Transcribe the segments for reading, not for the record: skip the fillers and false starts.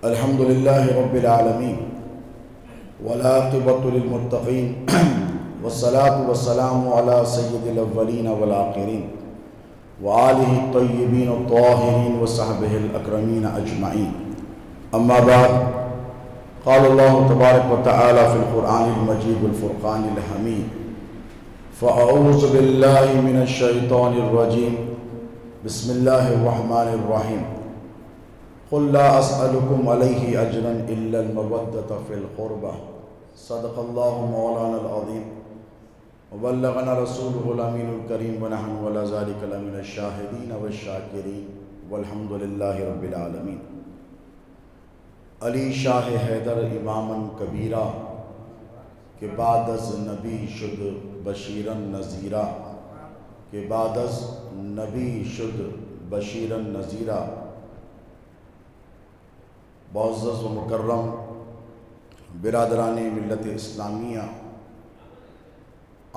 الحمد للہ رب العالمین والعاقبۃ للمتقین والصلاة والسلام علی سید الاولین والآخرین وآلہ الطیبین الطاہرین وصحبہ الاکرمین اجمعین اما بعد قال اللہ تبارک وتعالی فی القرآن المجید والفرقان الحمید فاعوذ باللہ من الشیطان الرجیم بسم اللہ الرحمن الرحیم قل لا اسألكم عليه اجرا الا المودة في القربى صدق الله مولانا العظيم وبلغنا رسوله الامين الكريم ونحن على ذلك لمن الشاهدين والشاكرين والحمد لله رب العالمين. علی شاہ حیدر اماما کبیرہ کہ بعد از نبی شد بشیرا نذیرا کہ بعد از نبی شد بشیرا نذیرا. معزز و مکرم برادران ملت اسلامیہ،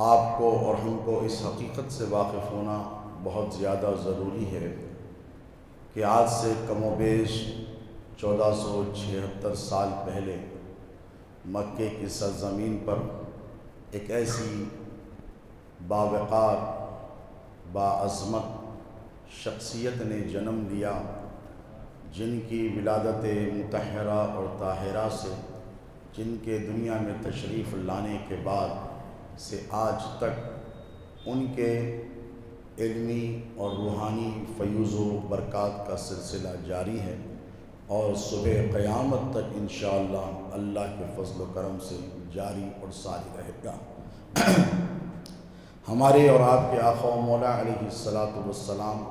آپ کو اور ہم کو اس حقیقت سے واقف ہونا بہت زیادہ ضروری ہے کہ آج سے کم و بیش 1476 سال پہلے مکے کی سرزمین پر ایک ایسی باوقار باعظمت شخصیت نے جنم لیا جن کی ولادت مطہرہ اور طاہرہ سے، جن کے دنیا میں تشریف لانے کے بعد سے آج تک ان کے علمی اور روحانی فیوز و برکات کا سلسلہ جاری ہے اور صبح قیامت تک انشاءاللہ اللہ کے فضل و کرم سے جاری اور ساری رہے گا. ہمارے اور آپ کے آقا و مولا علیہ السلام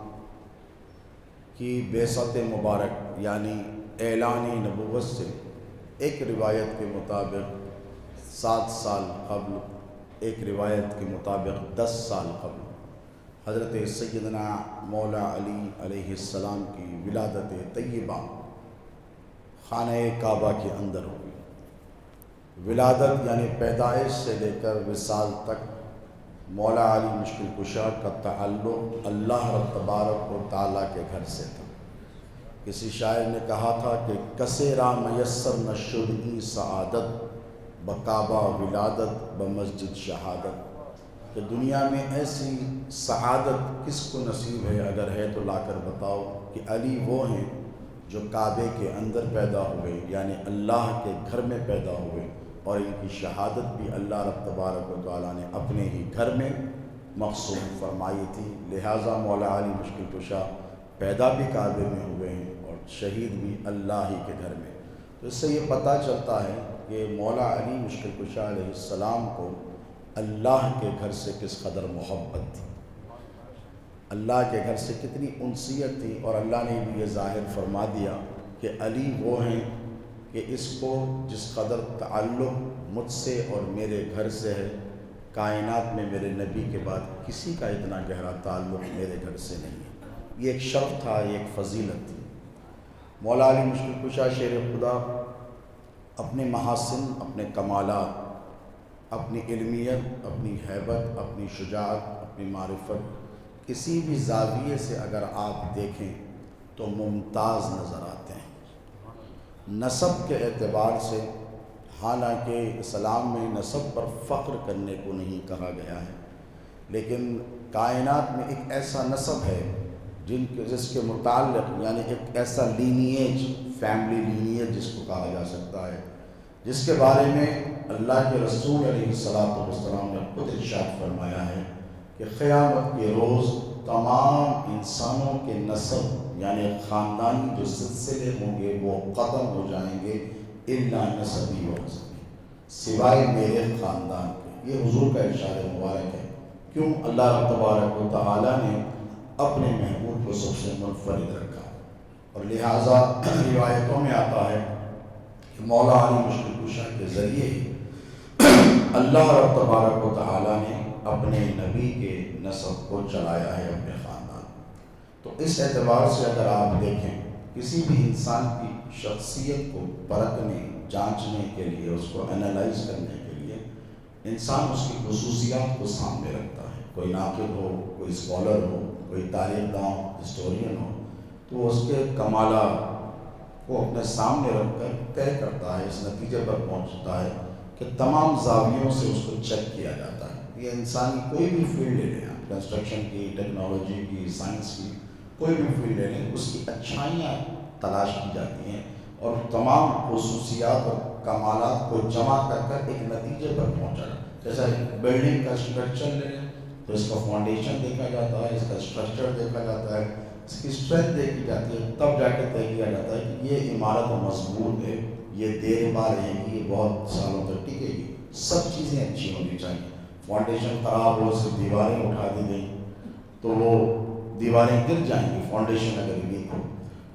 کی بعثت مبارک یعنی اعلان نبوت سے ایک روایت کے مطابق 7 سال قبل، ایک روایت کے مطابق 10 سال قبل حضرت سیدنا مولا علی علیہ السلام کی ولادت طیبہ خانہ کعبہ کے اندر ہوئی. ولادت یعنی پیدائش سے لے کر وصال تک مولا علی مشکل کشا کا تعلق اللہ رب تبارک و تعالیٰ کے گھر سے تھا. کسی شاعر نے کہا تھا کہ کسے را میسر نشد ای سعادت بکعبہ ولادت بمسجد شہادت، کہ دنیا میں ایسی سعادت کس کو نصیب ہے، اگر ہے تو لا کر بتاؤ کہ علی وہ ہیں جو کعبے کے اندر پیدا ہوئے یعنی اللہ کے گھر میں پیدا ہوئے، اور ان کی شہادت بھی اللہ رب تبارک و تعالیٰ نے اپنے ہی گھر میں مقسوم فرمائی تھی. لہٰذا مولا علی مشکل کشا پیدا بھی کعبے میں ہوئے ہیں اور شہید بھی اللہ ہی کے گھر میں. تو اس سے یہ پتہ چلتا ہے کہ مولا علی مشکل کشا علیہ السلام کو اللہ کے گھر سے کس قدر محبت تھی، اللہ کے گھر سے کتنی انسیت تھی. اور اللہ نے بھی یہ ظاہر فرما دیا کہ علی وہ ہیں کہ اس کو جس قدر تعلق مجھ سے اور میرے گھر سے ہے، کائنات میں میرے نبی کے بعد کسی کا اتنا گہرا تعلق میرے گھر سے نہیں ہے. یہ ایک شرف تھا، یہ ایک فضیلت تھی. مولا علی مشکل کشا شیر خدا اپنے محاسن، اپنے کمالات، اپنی علمیت، اپنی ہیبت، اپنی شجاعت، اپنی معرفت، کسی بھی زاویے سے اگر آپ دیکھیں تو ممتاز نظر آتے ہیں. نسب کے اعتبار سے، حالانکہ اسلام میں نسب پر فخر کرنے کو نہیں کہا گیا ہے، لیکن کائنات میں ایک ایسا نسب ہے جس کے متعلق یعنی ایک ایسا لینیج، فیملی لینیج جس کو کہا جا سکتا ہے، جس کے بارے میں اللہ کے رسول علیہ السلام نے خود ارشاد فرمایا ہے کہ قیامت کے روز تمام انسانوں کے نسب یعنی خاندانی جو سلسلے ہوں گے وہ ختم ہو جائیں گے، الا نسبی و نسبی، سوائے میرے خاندان کے. یہ حضور کا ارشاد مبارک ہے. کیوں؟ اللہ تبارک و تعالیٰ نے اپنے محبوب کو سب سے منفرد رکھا، اور لہٰذا روایتوں میں آتا ہے کہ مولا علی مشکل کشا کے ذریعے اللہ رب تبارک و تعالیٰ نے اپنے نبی کے نسب کو چلایا ہے اپنے خاندان. تو اس اعتبار سے اگر آپ دیکھیں کسی بھی انسان کی شخصیت کو پرکھنے جانچنے کے لیے، اس کو انالائز کرنے کے لیے انسان اس کی خصوصیات کو سامنے رکھتا ہے. کوئی ناقد ہو، کوئی اسکالر ہو، کوئی تاریخ داں ہسٹورین ہو، تو اس کے کمالات کو اپنے سامنے رکھ کر طے کرتا ہے، اس نتیجے پر پہنچتا ہے کہ تمام زاویوں سے اس کو چیک کیا جاتا ہے. یہ انسانی کوئی بھی فیلڈ لے لیں، کنسٹرکشن کی، ٹیکنالوجی کی، سائنس کی، کوئی بھی فیلڈ لے لیں، اس کی اچھائیاں تلاش کی جاتی ہیں اور تمام خصوصیات اور کمالات کو جمع کر کر ایک نتیجے پر پہنچا جاتا ہے. جیسا بلڈنگ کا اسٹرکچر لے لیں تو اس کا فاؤنڈیشن دیکھا جاتا ہے، اس کا اسٹرکچر دیکھا جاتا ہے، اس کی اسٹرینتھ دیکھی جاتی ہے، تب جا کے طے کیا جاتا ہے کہ یہ عمارت مضبوط ہے، یہ دیر بار رہے گی، یہ بہت سالوں تک ٹکے گی. سب چیزیں اچھی ہونی چاہیے. فاؤنڈیشن خراب ہو، صرف دیواریں اٹھا دی گئیں تو وہ دیواریں گر جائیں گی. فاؤنڈیشن اگر ویک ہو،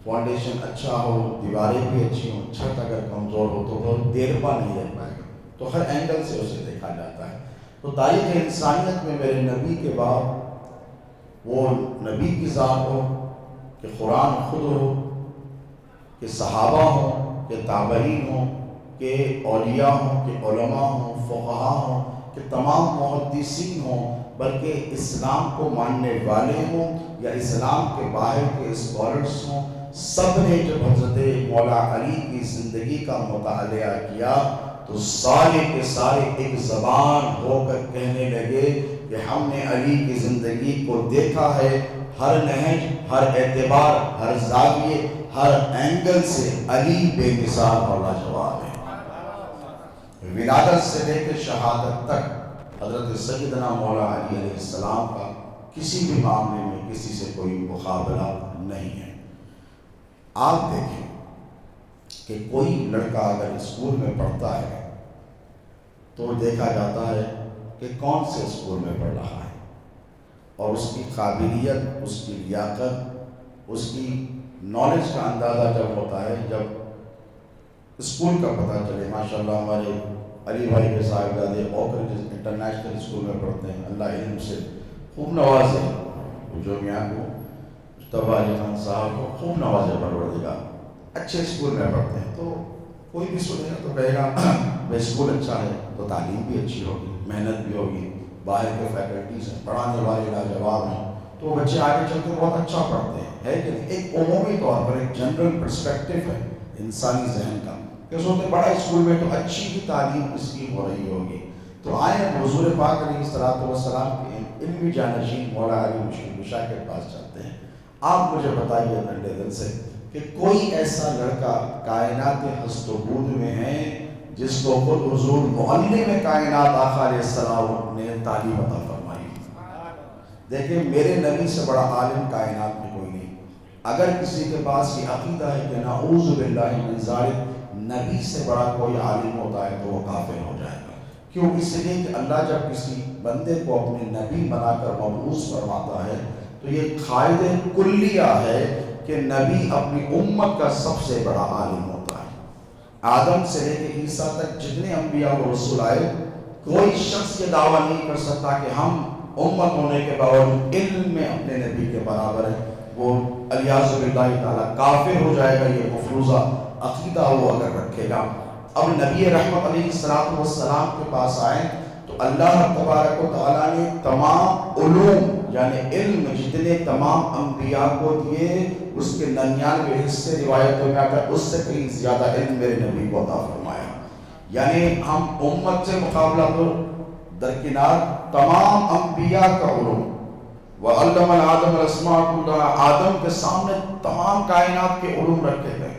فاؤنڈیشن اچھا ہو، دیواریں بھی اچھی ہوں، چھت اگر کمزور ہو تو وہ دیر پا نہیں رہ پائے گا. تو ہر اینگل سے اسے دیکھا جاتا ہے. تو تاریخ انسانیت میں میرے نبی کے بعد وہ نبی کی ذات ہو، کہ قرآن خود ہو، کہ صحابہ ہوں، کہ تابعین ہوں، کہ اولیاء ہوں، کہ علماء ہوں، فقہاء ہوں، کہ تمام محدثین ہوں، بلکہ اسلام کو ماننے والے ہوں یا اسلام کے باہر کے اسکالرس ہوں، سب نے جب حضرت مولا علی کی زندگی کا مطالعہ کیا تو سارے کے سارے ایک زبان ہو کر کہنے لگے کہ ہم نے علی کی زندگی کو دیکھا ہے، ہر نہج، ہر اعتبار، ہر زاویے، ہر اینگل سے علی بے مثال اور لاجواب ہے. ولادت سے لے کے شہادت تک حضرت سیدنا مولا علی علیہ السلام کا کسی بھی معاملے میں کسی سے کوئی مقابلہ نہیں ہے. آپ دیکھیں کہ کوئی لڑکا اگر اسکول میں پڑھتا ہے تو دیکھا جاتا ہے کہ کون سے اسکول میں پڑھ رہا ہے، اور اس کی قابلیت، اس کی لیاقت، اس کی نالج کا اندازہ جب ہوتا ہے جب اسکول کا پتہ چلے. ماشاءاللہ ہمارے علی بھائی کے صاحبزادے اوکریج انٹرنیشنل اسکول میں پڑھتے ہیں، اللہ علم سے خوب نوازے. جو میاں کو مصطفیٰ علی خان صاحب کو خوب نوازے پروردگار، اچھے اسکول میں پڑھتے ہیں. تو کوئی بھی سنے گا تو کہے گا بھائی اسکول اچھا ہے تو تعلیم بھی اچھی ہوگی، محنت بھی ہوگی، باہر کے فیکلٹیز ہیں، پڑھانے والے لاجواب ہیں، تو بچے آگے چل کے بہت اچھا پڑھتے ہیں. ہے کہ نہیں؟ ایک عمومی طور پر ایک جنرل پرسپیکٹو ہے انسانی ذہن کا کہ سوچتے بڑا اسکول میں تو اچھی ہی تعلیم اس کی ہو رہی ہوگی. تو آئیں حضور پاک علیہ الصلوۃ والسلام کے علمی جانشین مولا علی مشکل کشا کے پاس چلتے ہیں. آپ مجھے بتائیے ٹھنڈے دل سے کہ کوئی ایسا لڑکا کائنات ہست و بود میں ہے جس کو خود حضور معلم کائنات آقا علیہ السلام نے تعلیم عطا فرمائی. دیکھیں میرے نبی سے بڑا عالم کائنات میں کوئی نہیں. اگر کسی کے پاس یہ عقیدہ ہے کہ نعوذ باللہ من ذالک نبی سے بڑا کوئی عالم ہوتا ہے تو وہ کافر ہو جائے گا. کیوں؟ اس لیے کہ اللہ جب کسی بندے کو اپنے نبی بنا کر مبعوث فرماتا ہے تو یہ قاعدہ کلیہ ہے کہ نبی اپنی امت کا سب سے بڑا عالم ہوتا ہے. آدم سے لے کے عیسیٰ تک جتنے انبیاء و رسول آئے کوئی شخص یہ دعویٰ نہیں کر سکتا کہ ہم امت ہونے کے باوجود علم میں اپنے نبی کے برابر ہیں. وہ الیاذ باللہ تعالیٰ کافر ہو جائے گا. یہ مفروضہ عقیدہ وہ اگر رکھے گا. اب نبی رحمت علیہ السلام کے پاس آئیں تو اللہ تبارک و تعالیٰ نے تمام علوم یعنی علم جتنے تمام انبیاء کو دیے اس کے 99 حصے روایتوں میں آتا ہے اس سے کہیں زیادہ علم میرے نبی کو عطا فرمایا. یعنی ہم امت سے مقابلہ تو درکنار تمام انبیاء کا علوم وَعَلَّمَ آدَمَ الْأَسْمَاءَ كُلَّهَا آدم کے سامنے تمام کائنات کے علوم رکھے گئے.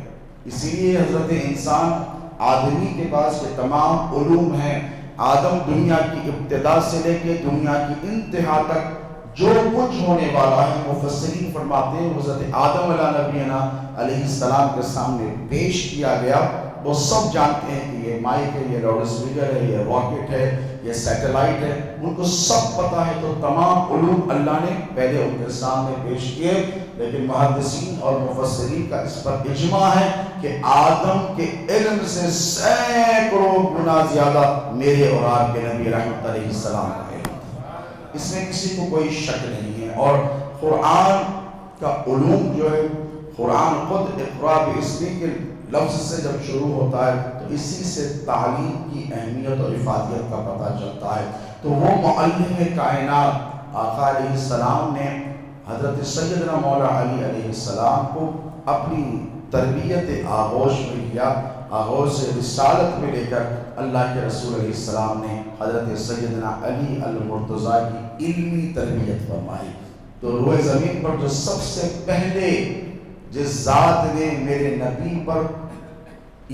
اسی لیے حضرت انسان آدمی کے پاس یہ تمام علوم ہیں. آدم دنیا کی ابتدا سے لے کے دنیا کی انتہا تک جو کچھ ہونے والا ہے مفسرین فرماتے ہیں حضرت آدم علیہ نبینا علیہ السلام کے سامنے پیش کیا گیا. وہ سب جانتے ہیں کہ یہ مائک ہے، یہ لاؤڈ اسپیکر ہے، یہ راکٹ ہے، یہ سیٹلائٹ ہے، ان کو سب پتہ ہے. تو تمام علوم اللہ نے پہلے ان کے سامنے پیش کیے لیکن محدثین اور مفسرین کا اس پر اجماع ہے کہ آدم کے علم سے سینکڑوں گنا زیادہ میرے اور آپ کے نبی رحمت علیہ السلام کا علم تھا، اس میں کسی کو کوئی شک نہیں ہے۔ اور قرآن کا علوم جو ہے، قرآن خود اقرا باسمی کے لفظ سے جب شروع ہوتا ہے تو اسی سے تعلیم کی اہمیت اور افادیت کا پتہ چلتا ہے۔ تو وہ معلم کائنات آقا علیہ السلام نے حضرت سیدنا مولا علی علیہ السلام کو اپنی تربیت آغوش میں لیا، آغوش رسالت میں لے کر اللہ کے رسول علیہ السلام نے حضرت سیدنا علی المرتضیٰ کی علمی تربیت فرمائی۔ تو روئے زمین پر جو سب سے پہلے جس ذات نے میرے نبی پر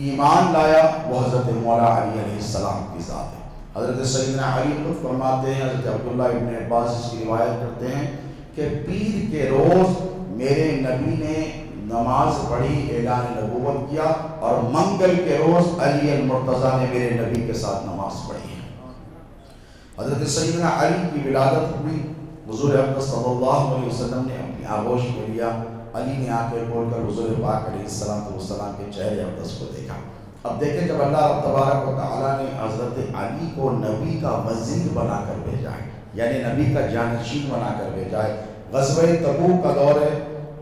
ایمان لایا وہ حضرت مولا علی علیہ السلام کی ذات ہے۔ حضرت سیدنا علی خود فرماتے ہیں، حضرت عبداللہ ابن عباس اس کی روایت کرتے ہیں کہ پیر کے روز میرے نبی نے نماز پڑھی، اعلان نبوت کیا، اور منگل کے روز علی المرتضیٰ نے میرے نبی کے ساتھ نماز پڑھی ہے۔ حضرت سیدنا علی کی ولادت ہوئی، حضور اقدس صلی اللہ علیہ وسلم نے اپنی آغوش میں لیا، علی نے آنکھیں کھول کر حضور پاک علیہ السلام کے چہرے اقدس کو دیکھا۔ اب دیکھیں جب اللہ رب تبارک و تعالیٰ نے حضرت علی کو نبی کا وزیر بنا کر بھیجا ہے، یعنی نبی کا جانشین بنا کر بھیجا ہے، غزوہ تبوک کا دور ہے،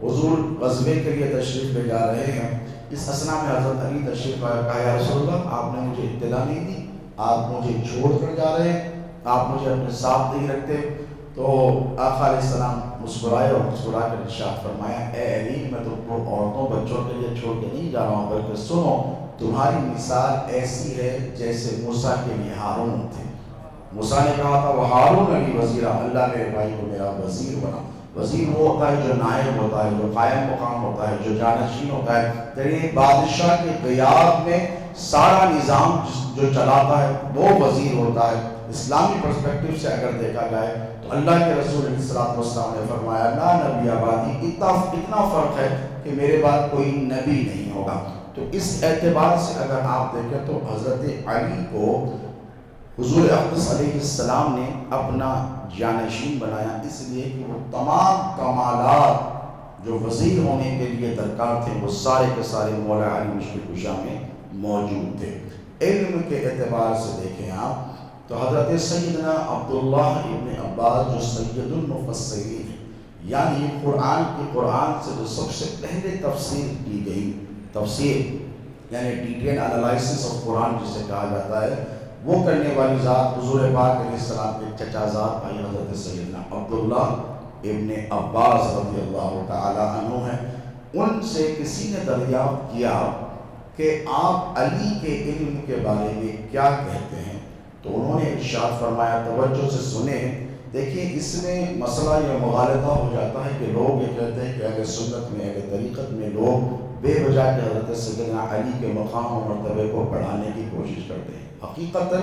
حضور غزوے کے لیے تشریف لے جا رہے ہیں، اس اثنا میں حضرت علی تشریف آیا، کہا یا رسول اللہ آپ نے مجھے اطلاع نہیں دی، آپ مجھے چھوڑ کر جا رہے ہیں، آپ مجھے اپنے ساتھ نہیں رکھتے۔ تو آقا علیہ السلام مسکرائے اور مسکرا کر ارشاد فرمایا، اے علی میں تم کو عورتوں بچوں کے لیے چھوڑ کے نہیں جا رہا ہوں، بلکہ سنو تمہاری مثال ایسی ہے جیسے موسیٰ کے لیے ہارون تھے۔ موسیٰ نے کہا تھا وہ ہارون علی وزیرہ، اللہ میرے بھائی کو میرا وزیر بنا۔ وزیر وہ ہوتا ہے جو نائب ہوتا ہے، جو قائم مقام ہوتا ہے، جو جانشین ہوتا ہے، تیرے بادشاہ کے غیاب میں سارا نظام جو چلاتا ہے وہ وزیر ہوتا ہے۔ اسلامی پرسپیکٹیو سے اگر دیکھا جائے تو اللہ کے رسول علیہ السلام نے فرمایا لا نبی آبادی، اتنا فرق ہے کہ میرے بعد کوئی نبی نہیں ہوگا۔ تو اس اعتبار سے اگر آپ دیکھیں تو حضرت علی کو حضور اقدس علیہ السلام نے اپنا جانشین بنایا، اس لیے کہ وہ تمام کمالات جو وزیر ہونے کے لیے درکار تھے وہ سارے کے سارے مولا علی مشکل کشا میں موجود تھے۔ علم کے اعتبار سے دیکھیں آپ تو حضرت سیدنا عبداللہ ابن عباس جو سید المفسرین ہیں، یعنی قرآن سے جو سب سے پہلے تفسیر کی گئی، تفسیر یعنی ڈیٹیل انالائسس آف قرآن جسے کہا جاتا ہے، وہ کرنے والی ذات حضور پاک علیہ السلام کے چچا ذات بھائی حضرت سیدنا عبداللہ ابن عباس رضی اللہ تعالی عنہ ہیں۔ ان سے کسی نے دریافت کیا کہ آپ علی کے علم کے بارے میں کیا کہتے ہیں، تو انہوں نے ارشاد فرمایا، توجہ سے سنیں، دیکھیں اس میں مسئلہ یہ مغالطہ ہو جاتا ہے کہ لوگ یہ کہتے ہیں کہ اہل سنت میں، اہل طریقت میں لوگ بے وجہ کہ حضرت سیدنا علی کے مقام و مرتبے کو بڑھانے کی کوشش کرتے ہیں۔ حقیقتاً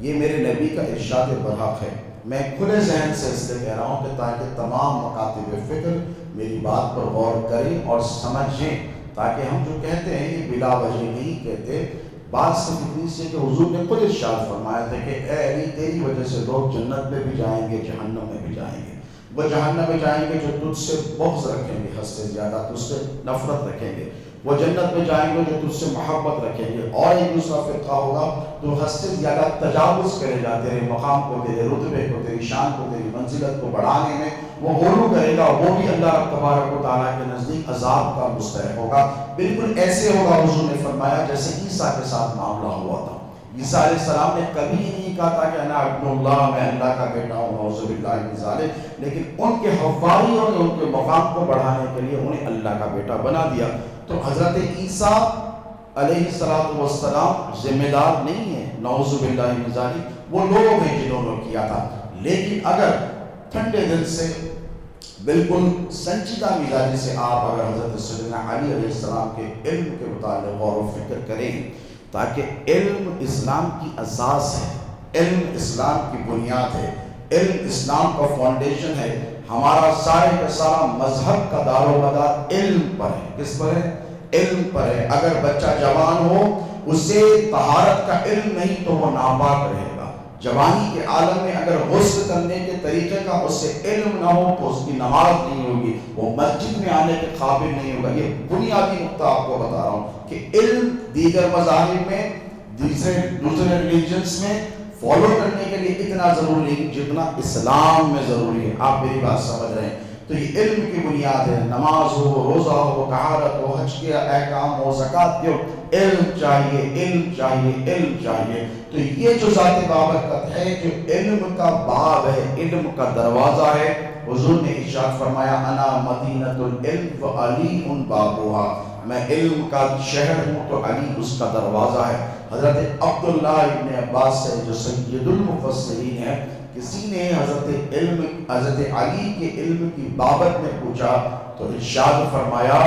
یہ میرے نبی کا ارشاد برحق ہے، میں کھلے ذہن سے اس لیے کہہ رہا ہوں کہ تاکہ تمام مکاتب فکر میری بات پر غور کریں اور سمجھیں، تاکہ ہم جو کہتے ہیں یہ بلا وجہ نہیں کہتے۔ بات صرف اتنی سے کہ حضور نے خود ارشاد فرمایا تھا کہ اے علی تیری وجہ سے لوگ جنت میں بھی جائیں گے، جہنم میں بھی جائیں گے۔ وہ جہنم میں جائیں گے جو تجھ سے بغض رکھیں گے، حد سے زیادہ تجھ سے نفرت رکھیں گے، وہ جنت میں جائیں گے جو تجھ سے محبت رکھیں گے، اور ایک دوسرا فرقہ ہوگا تو حد سے زیادہ تجاوز کرے گا، تیرے مقام کو، تیرے رتبے کو، تیری شان کو، تیری منزلت کو بڑھانے میں وہ غلو کرے گا، وہ بھی اللہ رب تبارک و تعالیٰ کے نزدیک عذاب کا مستحق ہوگا۔ بالکل ایسے ہوگا، حضور نے فرمایا جیسے عیسیٰ کے ساتھ معاملہ ہوا تھا۔ عیسیٰ علیہ السلام نے کبھی نہیں کہا تھا کہ انا ابن اللہ، میں اللہ کا بیٹا ہوں، نعوذ باللہ من ذالک، لیکن ان کے حواریوں نے ان کے مقام کو بڑھانے کے لیے انہیں اللہ کا بیٹا بنا دیا۔ تو حضرت عیسیٰ علیہ السلام ذمہ دار نہیں ہے، نعوذ باللہ من ذالک، وہ لوگ ہیں جنہوں نے کیا تھا۔ لیکن اگر ٹھنڈے دل سے بالکل سنجیدہ مزاجی سے آپ اگر حضرت سیدنا علی علیہ السلام کے علم کے متعلق غور و فکر کریں، تاکہ علم اسلام کی اساس ہے، علم اسلام کی بنیاد ہے، علم اسلام کا فاؤنڈیشن ہے، ہمارا سارے کا سارا مذہب کا دار و مدار علم پر ہے۔ کس پر ہے؟ علم پر ہے۔ اگر بچہ جوان ہو، اسے طہارت کا علم نہیں تو وہ ناپاک رہے گا، جوانی کے عالم میں اگر غسل کرنے کے طریقے کا اس سے علم نہ ہو تو اس کی نماز نہیں ہوگی، وہ مسجد میں آنے کے قابل نہیں ہوگا۔ یہ بنیادی نقطہ آپ کو بتا رہا ہوں کہ علم دیگر مذاہب میں، دوسرے ریلیجنس میں فالو کرنے کے لیے اتنا ضروری نہیں جتنا اسلام میں ضروری ہے۔ آپ میری بات سمجھ رہے ہیں؟ تو یہ علم کی بنیاد ہے، نماز ہو، روزہ ہو، طہارت ہو، حج کے احکام ہو، زکوٰۃ کے ہو، علم چاہیے، علم چاہیے، علم چاہیے۔ تو یہ جو ذات بابرکت ہے، جو علم کا باب ہے، علم کا دروازہ ہے، حضور نے ارشاد فرمایا انا مدینۃ العلم وعلی بابھا، میں علم کا شہر ہوں تو علی اس کا دروازہ ہے۔ حضرت عبداللہ ابن عباس سے جو سید المفسرین ہے، کسی نے حضرت علی کے علم کی بابت میں پوچھا تو ارشاد فرمایا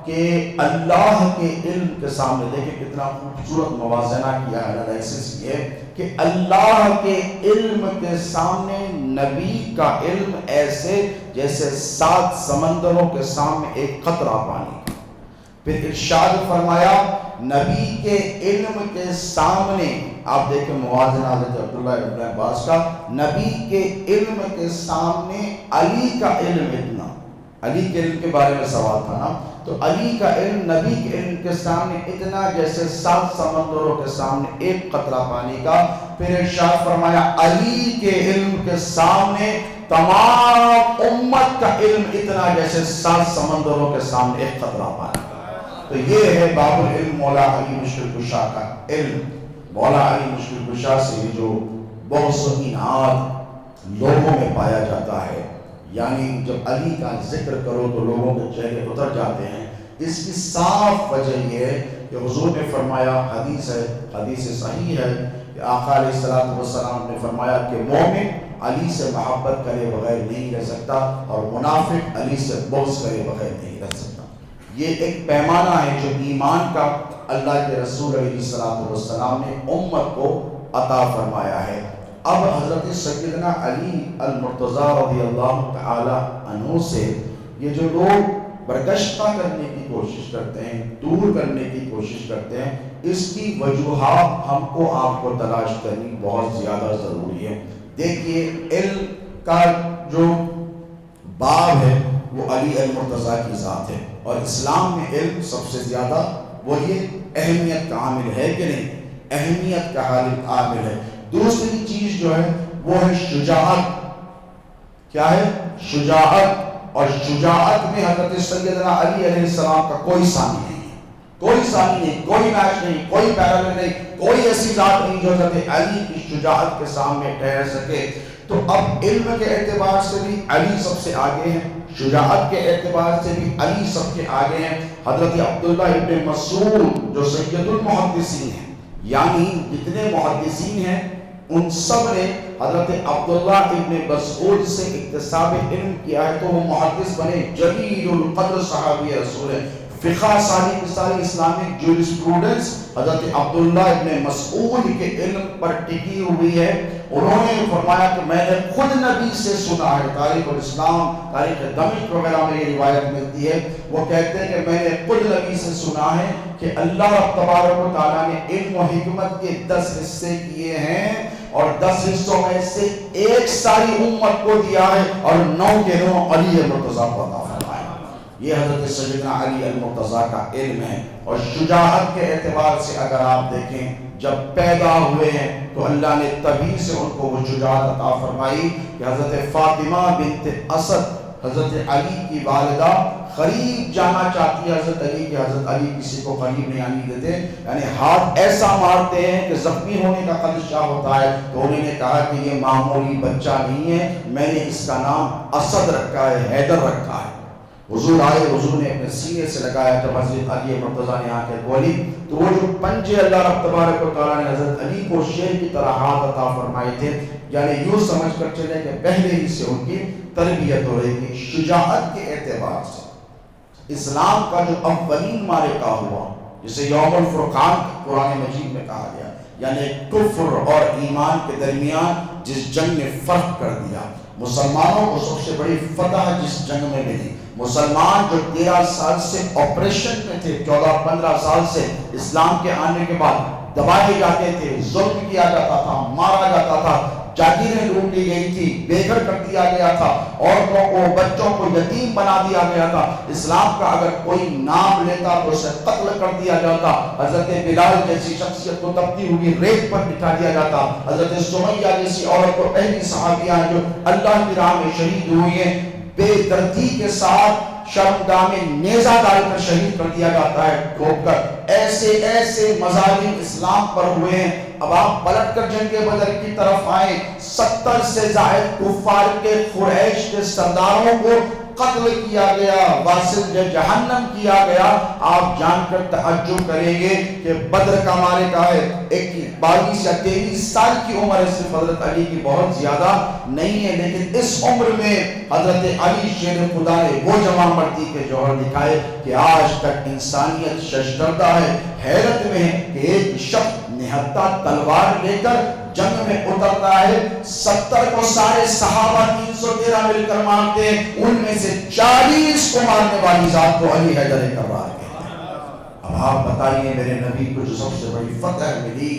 کہ اللہ کے علم کے سامنے، دیکھیں کتنا خوبصورت موازنہ کیا ہے انالیسس یہ کہ اللہ کے علم کے سامنے نبی کا علم ایسے جیسے 7 سمندروں کے سامنے ایک قطرہ پانی۔ پھر ارشاد فرمایا نبی کے علم کے سامنے، آپ دیکھیں موازنہ حضرت عبداللہ ابن عباس کا، نبی کے علم کے سامنے علی کا علم اتنا، علی کے علم کے بارے میں سوال تھا نا، تو علی کا علم نبی کے علم کے سامنے اتنا جیسے 7 سمندروں کے سامنے ایک قطرہ پانی کا۔ پھر ارشاد فرمایا علی کے علم کے سامنے تمام امت کا علم اتنا جیسے 7 سمندروں کے سامنے ایک قطرہ پانی۔ تو یہ ہے باب العلم مولا علی مشکل کشا کا علم۔ مولا علی مشکل کشا سے جو بہت سے انعام لوگوں میں پایا جاتا ہے، یعنی جب علی کا ذکر کرو تو لوگوں کے چہرے اتر جاتے ہیں، اس کی صاف وجہ یہ ہے کہ حضور نے فرمایا، حدیث ہے، حدیث صحیح ہے کہ آقا علیہ الصلوۃ والسلام نے فرمایا کہ مومن علی سے محبت کرے بغیر نہیں رہ سکتا اور منافق علی سے بغض کرے بغیر نہیں رہ سکتا۔ یہ ایک پیمانہ ہے جو ایمان کا اللہ کے رسول علیہ الصلوۃ والسلام نے امت کو عطا فرمایا ہے۔ اب حضرت سیدنا علی المرتضیٰ رضی اللہ تعالی عنہ سے یہ جو لوگ برگشتہ کرنے کی کوشش کرتے ہیں، دور کرنے کی کوشش کرتے ہیں، اس کی وجوہات ہم کو آپ کو تلاش کرنی بہت زیادہ ضروری ہے۔ دیکھیے علم کا جو باب ہے وہ علی المرتضیٰ کی ذات ہے، اور اسلام میں علم سب سے زیادہ وہ یہ اہمیت کا عامل ہے کہ نہیں؟ اہمیت کا عامل ہے۔ دوسری چیز جو ہے وہ ہے شجاعت۔ کیا ہے؟ شجاعت۔ اور شجاعت میں حضرت سیدنا علی علیہ السلام کا کوئی ثانی نہیں ہے، کوئی ثانی نہیں، کوئی میچ نہیں، کوئی پیرالل نہیں، کوئی ایسی ذات نہیں جو حضرت علی کی شجاعت کے سامنے ٹھہر سکے۔ تو اب علم کے اعتبار سے بھی علی سب سے آگے ہیں، شجاعت کے اعتبار سے بھی علی سب کے آگے ہیں۔ حضرت عبداللہ ابن مسعود جو سید المحدثین ہیں، یعنی جتنے محدثین ہیں ان سب نے حضرت عبداللہ ابن مسعود سے اکتساب علم کیا ہے، تو وہ محدث بنے، جلیل القدر صحابی رسول ہے۔ فقہ ساری کی ساری اسلامک جورسپروڈنس حضرت عبداللہ ابن مسعود کے علم پر ٹکی ہوئی ہے۔ انہوں نے فرمایا کہ میں نے خود نبی سے سنا ہے، تاریخ الاسلام، تاریخ دمشق وغیرہ میں یہ روایت ملتی ہے، وہ کہتے ہیں کہ میں نے خود نبی سے سنا ہے کہ اللہ تبارک و تعالیٰ نے علم و حکمت کے 10 حصے کیے ہیں، اور 10 حصوں میں سے ایک ساری امت کو دیا ہے، اور 9 کے 9 علی مرتضیٰ کو عطا فرمایا۔ یہ حضرت سیدنا علی المرتضیٰ کا علم ہے۔ اور شجاعت کے اعتبار سے اگر آپ دیکھیں، جب پیدا ہوئے ہیں تو اللہ نے تبھی سے ان کو وہ شجاعت عطا فرمائی کہ حضرت فاطمہ بنت اسد حضرت علی کی والدہ قریب جانا چاہتی ہے حضرت علی کہ حضرت علی کسی کو قریب نہیں آنے دیتے، یعنی ہاتھ ایسا مارتے ہیں کہ زخمی ہونے کا خدشہ ہوتا ہے، تو انہوں نے کہا کہ یہ معمولی بچہ نہیں ہے، میں نے اس کا نام اسد رکھا ہے، حیدر رکھا ہے۔ حضور آئے، حضور نے اپنے سینے سے لگایا، جب حضرت علی مرتضیٰ نے آنکھیں کھولی تو وہ جو پنجے اللہ رب تبارک و تعالیٰ نے حضرت علی کو شیر کی طرح ہاتھ عطا فرمائے تھے، یعنی یوں سمجھ کر چلے کہ پہلے ہی سے ان کی تربیت ہو رہی تھی۔ شجاعت کے اعتبار سے اسلام کا جو اولین معرکہ ہوا، جسے یوم الفرقان قرآن مجید میں کہا گیا، یعنی کفر اور ایمان کے درمیان جس جنگ نے فرق کر دیا، مسلمانوں کو سب سے بڑی فتح جس جنگ میں ملی، مسلمان جو 13 سال سے آپریشن میں تھے، 14-15 سال سے اسلام کے آنے کے بعد دبائے جاتے تھے، ظلم کیا جاتا تھا، مارا جاتا تھا، جاگیریں لوٹ لی گئی تھی، بے گھر کر دیا گیا تھا، عورتوں کو بچوں کو یتیم بنا دیا گیا تھا، اسلام کا اگر کوئی نام لیتا تو اسے قتل کر دیا جاتا، حضرت بلال جیسی شخصیت کو تپتی ہوئی ریت پر بٹھا دیا جاتا، حضرت سمیہ جیسی عورت کو پہلی صحابیہ جو اللہ کی راہ میں شہید ہوئی ہیں، بے دردی کے ساتھ شرمگاہ میں نیزہ ڈال کر شہید کر دیا جاتا ہے ٹھوک کر۔ ایسے ایسے مظالم اسلام پر ہوئے ہیں۔ اب آپ پلٹ کر جنگ بدر کی طرف آئیں، 70 سے زائد کفار کے قریش کے سرداروں کو قتل کیا گیا، واسل جہنم کیا گیا۔ آپ جان کر تعجب کریں گے کہ بدر کا معرکہ ہے، 22 یا 23 سال کی عمر ہے صرف حضرت علی کی، بہت زیادہ نہیں ہے، لیکن اس عمر میں حضرت علی شیر خدا نے وہ جوان مردی کے جوہر دکھائے کہ آج تک انسانیت ششدردہ ہے، حیرت میں ہے کہ ایک شخص نہتہ تلوار لے کر جنگ میں اترتا ہے، 70 کو سارے صحابہ 313 مل کر مارتے ہیں، ان میں سے 40 کو مارنے والی ذات کو علی حیدر کرار کہتے ہیں۔ اب آپ بتائیے میرے نبی کو جو سب سے بڑی فتح ملی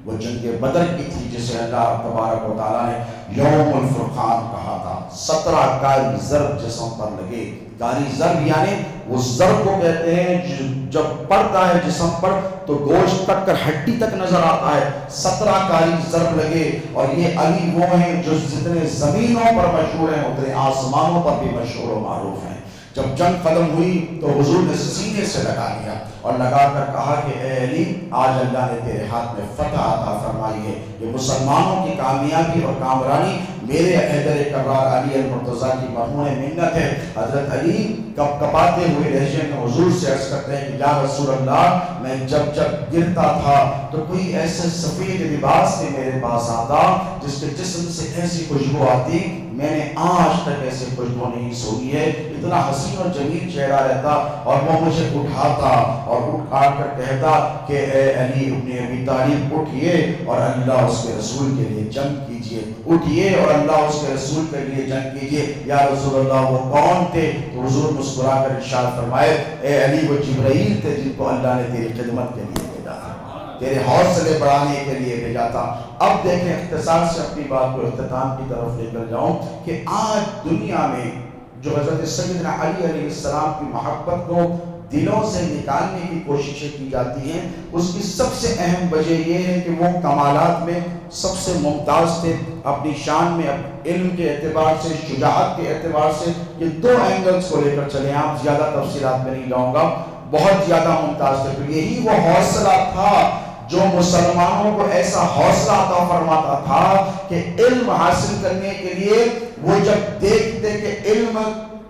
وہ جنگ بدر کی تھی، جسے اللہ تبارک و تعالیٰ نے یوم الفرقان کہا تھا۔ 17 کاری ضرب جسم پر لگے، کاری ضرب یعنی وہ ضرب کو کہتے ہیں جب پڑتا ہے جسم پر تو گوشت تک کر ہڈی تک نظر آتا ہے، 17 کاری ضرب لگے۔ اور یہ علی وہ ہیں جو جتنے زمینوں پر مشہور ہیں اتنے آسمانوں پر بھی مشہور و معروف ہیں۔ جب جنگ ختم ہوئی تو حضور نے سینے سے لگا لیا اور لگا کر کہا کہ اے علی، آج اللہ نے تیرے ہاتھ میں فتح عطا فرمائی ہے، یہ مسلمانوں کی کامیابی اور کامرانی میرے حیدر کرار علی المرتضیٰ کی مرہون منت ہے۔ حضرت علی کپ کپاتے ہوئے لہجے میں حضور سے عرض کرتے ہیں کہ یا رسول اللہ، میں جب گرتا تھا تو کوئی ایسے سفید لباس کے میرے پاس آتا جس کے جسم سے ایسی خوشبو آتی، میں نے آج تک ایسے خوشبو نہیں سونی ہے، اتنا حسین و جمیل چہرہ رہتا، اور وہ مجھے اٹھاتا اور اٹھا کر کہتا کہ اے علی ابن ابی طالب، اٹھئے اور اللہ اس کے رسول کے لیے جنگ کیجئے، اٹھئے اور اللہ اس کے رسول کے لیے جنگ کیجئے۔ یا رسول اللہ وہ کون تھے؟ تو حضور مسکرا کر ارشاد فرمائے اے علی وہ جبرائیل تھے جن کو اللہ نے تیری خدمت کے لیے بھیجا تھا، تیرے حوصلے بڑھانے کے لیے بھیجا تھا۔ اب دیکھیں، اختصار سے اپنی بات کو اختتام کی طرف لے کر جاؤں کہ آج دنیا میں جو حضرت سیدنا علی علیہ السلام کی محبت کو دلوں سے نکالنے کی کوششیں کی جاتی ہیں، اس کی سب سے اہم وجہ یہ ہے کہ وہ کمالات میں سب سے ممتاز تھے، اپنی شان میں، علم کے اعتبار سے، شجاعت کے اعتبار سے۔ یہ 2 اینگلز کو لے کر چلیں، آپ زیادہ تفصیلات میں نہیں جاؤں گا، بہت زیادہ ممتاز تھے۔ تو یہی وہ حوصلہ تھا جو مسلمانوں کو ایسا حوصلہ عطا فرماتا تھا کہ علم حاصل کرنے کے لیے وہ جب دیکھتے کہ علم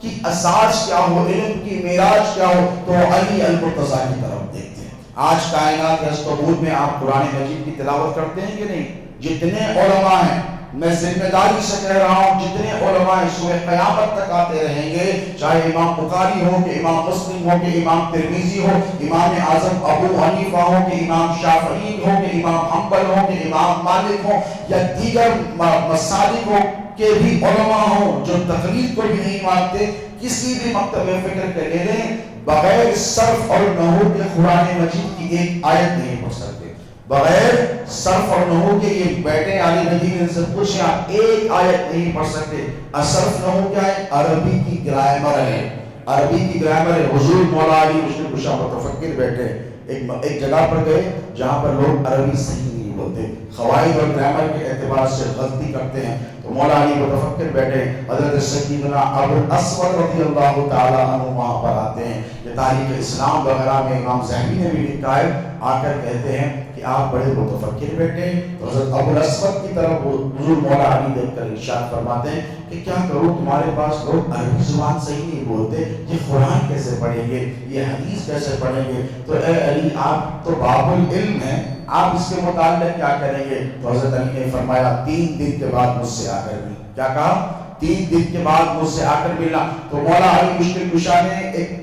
کی اساس کیا ہو، علم کی معراج کیا ہو، تو علی المرتضیٰ کی طرف دیکھتے ہیں۔ آج کائنات کے ثبوت میں آپ قرآن مجید کی تلاوت کرتے ہیں کہ نہیں؟ جتنے علماء ہیں، میں ذمہ داری سے کہہ رہا ہوں، جتنے علماء سوئے قیامت تک آتے رہیں گے، چاہے امام بخاری ہو کہ امام مسلم ہو کہ امام ترمذی ہو، امام اعظم ابو حنیفہ ہو کہ امام شافعی ہو کہ امام حنبل ہو کہ امام مالک ہو، یا دیگر مسالک ہو کہ بھی علماء ہوں جو تقلید کو بھی نہیں مانتے، کسی بھی مکتب فکر کے لے لیں، بغیر صرف اور نحو کے قرآن مجید کی ایک آیت نہیں پڑھ سکتے، بغیر صرف اور نحو کے یہ بیٹھے علی ندی ان سے پوچھیں آپ ایک آیت نہیں پڑھ سکتے۔ صرف نحو کیا ہے؟ عربی کی گرامر ہے، عربی کی گرامر ہے۔ حضور مولا علی مشکل کشا متفکر بیٹھے ایک جگہ پر گئے جہاں پر لوگ عربی صحیح نہیں بولتے، قواعد اور گرامر کے اعتبار سے غلطی کرتے ہیں، تو مولا علی متفکر بیٹھے، حضرت سیدنا ابو الاسود رضی اللہ تعالی عنہ وہاں پر آتے ہیں۔ یہ تاریخ اسلام وغیرہ میں امام ذہبی نے بھی لکھا ہے، آ کر کہتے ہیں کہ آپ بڑے متفکر بیٹھے، تو حضرت ابو الاسود کی طرف حضور مولا علی دیکھ کر ارشاد فرماتے ہیں کہ کیا کروں، تمہارے پاس لوگ عربی زبان صحیح نہیں بولتے، یہ قرآن کیسے پڑھیں گے، یہ حدیث کیسے پڑھیں گے، تو اے علی آپ تو باب العلم ہیں، آپ اس کے متعلق کیا کریں گے؟ تو حضرت علی نے فرمایا 3 دن کے بعد مجھ سے آ کر ملنا۔ کیا کہا؟ 3 دن کے بعد مجھ سے آ کر ملنا۔ تو مولا علی مشکل کشا نے ایک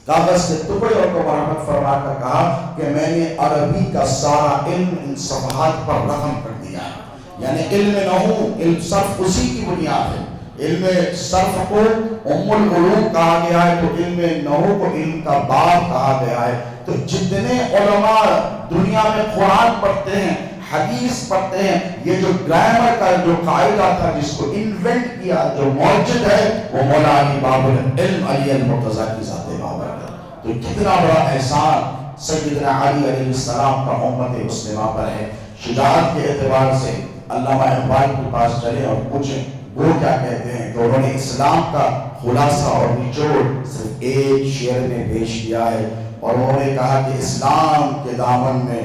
کاغذ کے ٹکڑوں کو مرمت فرما کر کہا کہ میں نے عربی کا سارا علم ان صفحات پر رقم کر دیا ہے. یعنی علم نحو، علم صرف اسی کی بنیاد ہے. علم صرف کو ام العلوم کہا گیا ہے تو علم نحو کو علم کا باب کہا گیا ہے. تو جتنے علماء دنیا میں قرآن پڑھتے ہیں، حدیث پڑھتے ہیں، یہ جو گرامر کا جو قاعدہ تھا جس کو انوینٹ کیا، جو موجود ہے، وہ مولا علی باب العلم علی المرتضیٰ کی ذات بابر ہے. تو کتنا بڑا احسان سیدنا علی علیہ السلام کا امت مسلمہ پر ہے. شجاعت کے اعتبار سے علامہ اقبال کے پاس چلے اور پوچھیں وہ کیا کہتے ہیں کہ انہوں نے اسلام کا خلاصہ اور نچوڑ صرف ایک شعر میں پیش کیا ہے، اور انہوں نے کہا کہ اسلام کے دامن میں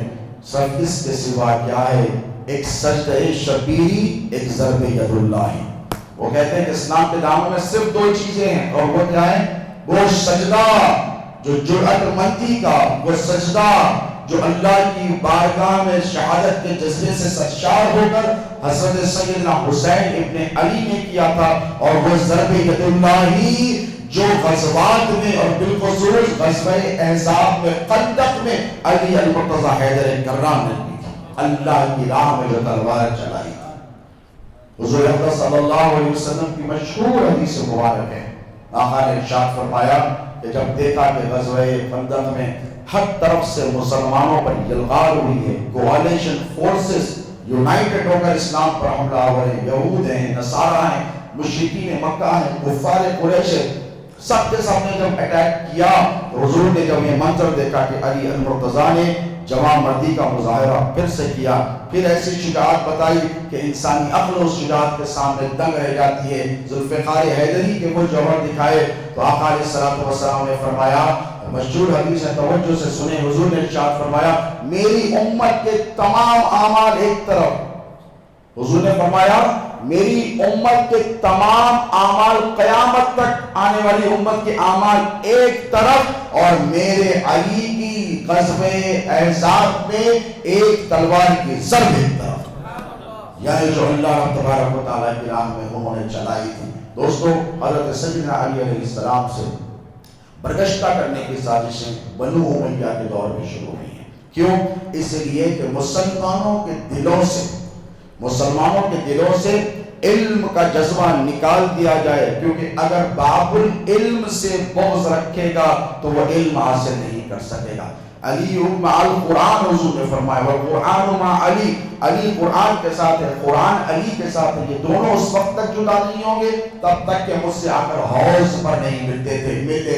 صرف اس کے سوا کیا ہے؟ ایک سجدہ شبیری، ایک ضرب ید اللہ. وہ کہتے ہیں کہ اسلام کے دامن میں صرف دو چیزیں ہیں، اور وہ کیا ہے؟ وہ سجدہ جو جرأت مندی کا، وہ سجدہ جو اللہ کی بارگاہ میں شہادت کے جذبے سے سرشار ہو کر حضرت سیدنا حسین ابن علی نے کیا تھا، اور وہ ضرب ید اللہ جو غزوات میں اور بالخصوص غزوہ احزاب میں، خندق میں علی المرتضیٰ حیدر کرام نے کی تھی، اللہ کی راہ میں جو تلوار چلائی تھی. حضور اکرم صلی اللہ علیہ وسلم کی مشہور حدیث مبارک ہے. آقا نے ارشاد فرمایا کہ جب دیکھا کہ غزوہ خندق میں ہر طرف سے مسلمانوں پر یلغار ہوئی ہے، کوالشن فورسز یونائٹڈ ہو کر اسلام پر حملہ آور ہیں، یہود ہیں، نصارہ ہیں، مشرکین مکہ ہیں، کفار قریش ہیں، سب کے سب نے جب اٹیک کیا، حضور نے جب یہ منظر دیکھا کہ علی المرتضیٰ نے جوان مردی کا مظاہرہ پھر سے کیا، پھر ایسی شجاعت بتائی کہ انسانی عقل اس شجاعت کے سامنے دنگ رہ جاتی ہے. ذوالفقار حیدری کے وہ جوہر دکھائے تو آقا علیہ الصلوۃ والسلام نے فرمایا، مشہور حدیث ہے، توجہ سے سنیں، حضور نے ارشاد فرمایا میری امت کے تمام اعمال ایک طرف، حضور نے فرمایا میری امت کے تمام اعمال قیامت تک آنے والی امت کے اعمال ایک طرف، اور میرے علی کی غزوہ احزاب میں ایک تلوار کی ضرب ایک طرف، یعنی جو اللہ تبارک و تعالیٰ کی راہ میں انہوں نے چلائی تھی. دوستو، حضرت سیدنا علی علیہ السلام سے برگشتہ کرنے کی سازشیں بنو امیہ کے دور میں شروع ہوئی ہیں. کیوں؟ اس لیے کہ مسلمانوں کے دلوں سے علم کا جذبہ نکال دیا جائے، کیونکہ اگر باب العلم سے بغض رکھے گا تو وہ علم حاصل نہیں کر سکے گا. علی مع القرآن، حضور نے فرمایا والقرآن مع علی، علی قرآن کے ساتھ ہے، قرآن علی کے ساتھ ہے. یہ دونوں اس وقت تک جدا نہیں ہوں گے تب تک کہ مجھ سے آ کر حوض پر نہیں ملتے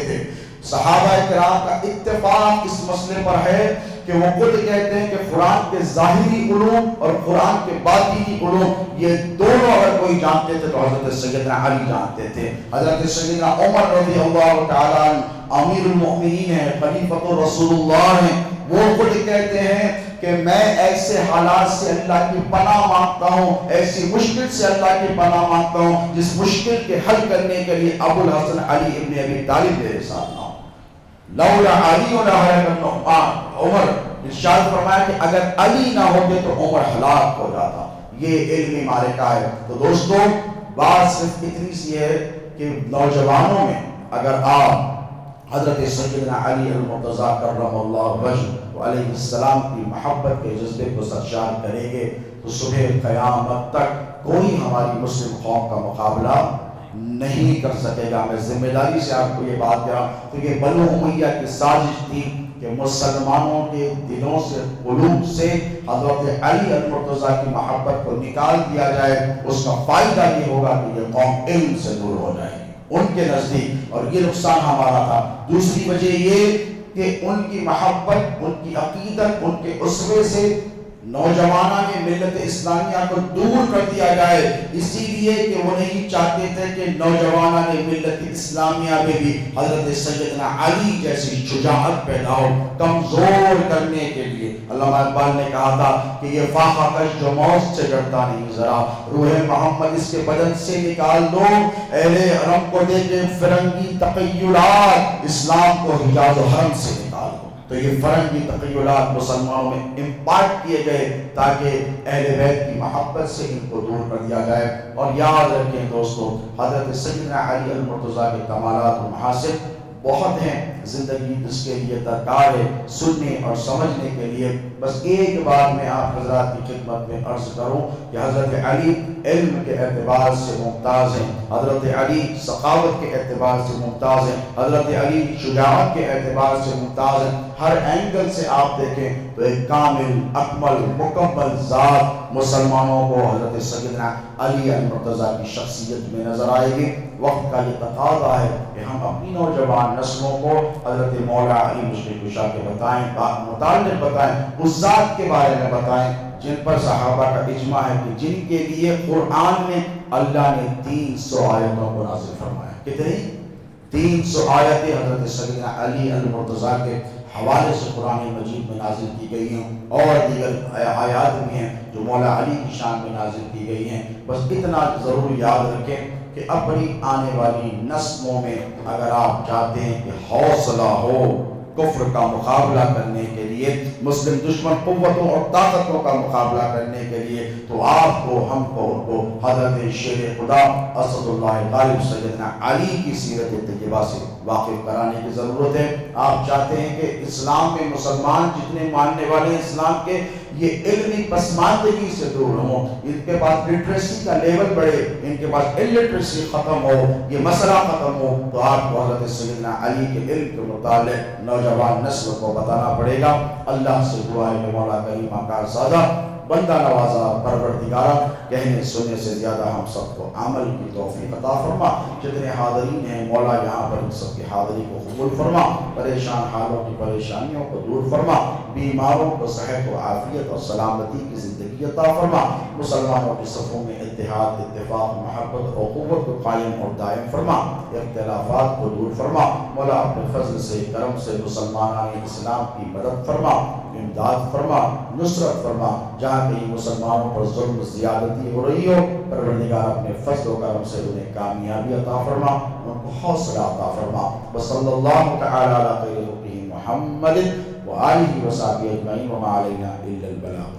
تھے. صحابہ کرام کا اتفاق اس مسئلے پر ہے کہ وہ خود کہتے ہیں کہ قرآن کے ظاہری علوم اور قرآن کے باطنی علوم یہ دونوں اگر کوئی جانتے تھے تو حضرت سیدنا علی جانتے تھے. حضرت سیدنا عمر رضی اللہ تعالیٰ امیر المؤمنین ہیں، خلیفۃ رسول اللہ ہیں، وہ خود کہتے ہیں کہ میں ایسے حالات سے اللہ کی پناہ مانگتا ہوں، ایسی مشکل سے اللہ کی پناہ مانگتا ہوں جس مشکل کے حل کرنے کے لیے ابو الحسن علی ابن ابی طالب میرے ساتھ نہ ہو. لولا علی لہلک النعمان، عمر ارشاد فرمایا کہ اگر علی نہ ہوتے تو عمر ہلاک ہو جاتا. یہ علمی معرکہ ہے. تو دوستو، بات صرف اتنی سی ہے کہ نوجوانوں میں اگر آپ حضرت سیدنا علی المرتضیٰ کرم اللہ وجہ علیہ السلام کی محبت کے جذبے کو سرشار کریں گے تو صبح قیامت تک کوئی ہماری مسلم قوم کا مقابلہ نہیں کر سکے گا. میں ذمہ داری سے آپ کو یہ بات کہہ رہا ہوں کہ یہ بنو امیہ کی سازش تھی کہ مسلمانوں کے دلوں سے، قلوب سے حضرت علی المرتضیٰ کی محبت کو نکال دیا جائے. اس کا فائدہ یہ ہوگا کہ یہ قوم علم سے دور ہو جائے گی ان کے نزدیک، اور یہ نقصان ہمارا تھا. دوسری وجہ یہ کہ ان کی محبت، ان کی عقیدت، ان کے اسوے سے نوجوانوں نے ملت اسلامیہ کو دور کر دیا جائے، اسی لیے کہ وہ نہیں چاہتے تھے کہ نوجوانوں نے ملت اسلامیہ میں بھی حضرت سیدنا علی جیسی شجاعت پیدا ہو، کمزور کرنے کے لیے. علامہ اقبال نے کہا تھا کہ یہ فاقہ کش جو موت سے ڈرتا نہیں، ذرا روح محمد اس کے بدن سے نکال دو، اہل حرم کو دے کے فرنگی تخیلات اسلام کو حجاز و حرم سے نکال دو. تو یہ فرنگی تخیلات مسلمانوں میں امپارٹ کیے گئے تاکہ اہل بیت کی محبت سے ان کو دور کر دیا جائے. اور یاد رکھیں دوستو، حضرت سیدنا علی المرتضیٰ کے کمالات و محاسن بہت ہیں زندگی جس کے لیے درکار ہے سننے اور سمجھنے کے لیے. بس ایک بات میں آپ حضرات کی خدمت میں عرض کروں کہ حضرت علی علم کے اعتبار سے ممتاز ہیں, حضرت علی سخاوت کے اعتبار سے ممتاز ہیں, حضرت علی شجاعت کے اعتبار سے ممتاز ہیں. ہر اینگل سے آپ دیکھیں تو ایک کامل اکمل مکمل ذات مسلمانوں کو حضرت سیدنا علی المرتضیٰ کی شخصیت میں نظر آئے گی. وقت کا یہ تقاضا ہے کہ ہم اپنی نوجوان نسلوں کو حضرت مولا علی مشکل کشا کے متعلق بتائیں, اس ذات کے بارے میں بتائیں جن پر صحابہ کا اجماع ہے کہ جن کے لیے قرآن میں اللہ نے 300 آیتوں کو نازل فرمایا. کتنی؟ 300 آیتیں حضرت سیدنا علی المرتضیٰ کے حوالے سے قرآن مجید میں نازل کی گئی ہیں, اور دیگر آیات بھی ہیں جو مولا علی کی شان میں نازل کی گئی ہیں. بس اتنا ضرور یاد رکھیں کہ اپنی آنے والی نسلوں میں اگر آپ چاہتے ہیں کہ حوصلہ ہو کفر کا مقابلہ کرنے کے لیے, مسلم دشمن قوتوں اور طاقتوں کا مقابلہ کرنے کے لیے, تو آپ کو ہم کو ان کو حضرت شیر خدا اسد اللہ غالب سیدنا علی کی سیرت طیبہ سے واقف کرانے کی ضرورت ہے. آپ چاہتے ہیں کہ اسلام میں مسلمان جتنے ماننے والے ہیں اسلام کے, یہ علمی پسماندگی سے دور ہوں, ان کے پاس لٹریسی کا لیول بڑھے, ان کے پاس الٹریسی ختم ہو, یہ مسئلہ ختم ہو, تو آپ کو حضرت سیدنا علی کے علم کے متعلق نوجوان نسل کو بتانا پڑے گا. اللہ سے دعا ہے کہ مولا کریم آقا سادہ بندہ نوازا پروردگارہ کہنے سننے سے زیادہ ہم سب کو عمل کی توفیق عطا فرما. جتنے حاضرین ہیں مولا یہاں پر ان سب کی حاضری کو قبول فرما, پریشان حالوں کی پریشانیوں کو دور فرما, بیماروں کو صحت و عافیت اور سلامتی کی زندگی عطا فرما, مسلمانوں کی صفوں میں اتحاد اتفاق محبت اور قوت کو قائم اور دائم فرما, اختلافات کو دور فرما. مولا اپنے فضل سے کرم سے مسلمانان اسلام کی مدد فرما, امداد فرما, نصرت فرما. جہاں کہیں مسلمانوں پر ظلم زیادتی ہو رہی ہو, پروردگار اپنے فضل و کرم سے انہیں کامیابی عطا فرما, ان کو حوصلہ عطا فرما. وصلی اللہ تعالی علی خیر خلقہ محمد وآلہ وصحبہ اجمعین وما علینا الا البلاغ.